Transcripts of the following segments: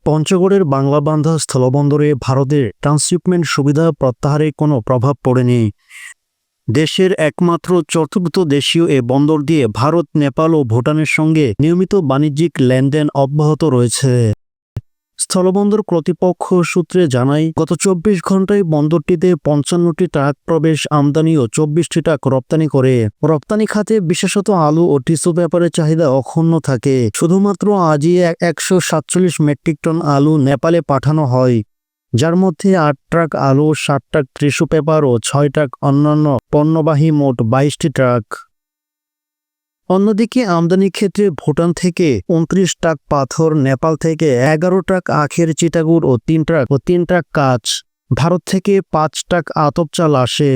পঞ্চগড়ের বাংলাবান্ধা স্থলবন্দরে ভারতের ট্রান্সশিপমেন্ট সুবিধা প্রত্যাহারে কোনো প্রভাব পড়েনি। দেশের একমাত্র চতুর্থ দেশীয় এ বন্দর দিয়ে ভারত, নেপাল ও ভুটানের সঙ্গে নিয়মিত বাণিজ্যিক লেনদেন অব্যাহত রয়েছে। স্থলবন্দর কর্তৃপক্ষ সূত্রে জানায়, গত ২৪ ঘণ্টায় বন্দরটিতে ৫৫টি ট্রাক প্রবেশ, আমদানি ও ২৪টি ট্রাক রপ্তানি করে। রপ্তানি খাতে বিশেষত আলু ও টিস্যু পেপারের চাহিদা অক্ষুণ্ণ থাকে। শুধুমাত্র আজই ১৪৭ মেট্রিক টন আলু নেপালে পাঠানো হয়, যার মধ্যে ৮ ট্রাক আলু, ৬০ ট্রাক টিস্যু পেপার ও ৬ ট্রাক অন্যান্য পণ্যবাহী, মোট ২২টি ট্রাক। অন্যদিকে আমদানির ক্ষেত্রে ভুটান থেকে ২৯ ট্রাক পাথর, নেপাল থেকে ১১ ট্রাক আখের চিটাগুড় ও ৩ ট্রাক কাঁচ, ভারত থেকে ৫ ট্রাক আতপ চাল আসে।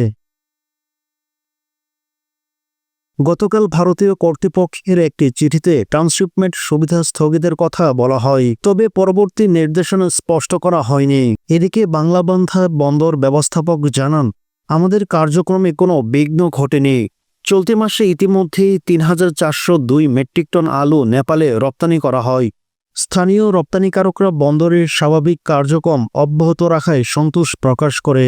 গতকাল ভারতীয় কর্তৃপক্ষের একটি চিঠিতে ট্রান্সশিপমেন্ট সুবিধা স্থগিতের কথা বলা হয়, তবে পরবর্তী নির্দেশনা স্পষ্ট করা হয়নি। এদিকে বাংলাবান্ধা বন্দর ব্যবস্থাপক জানান, আমাদের কার্যক্রমে কোনো বিঘ্ন ঘটেনি। চলতি মাসে ইতিমধ্যেই ৩,৪০২ মেট্রিক টন আলু নেপালে রপ্তানি করা হয়। স্থানীয় রপ্তানিকারকরা বন্দরের স্বাভাবিক কার্যক্রম অব্যাহত রাখায় সন্তোষ প্রকাশ করে।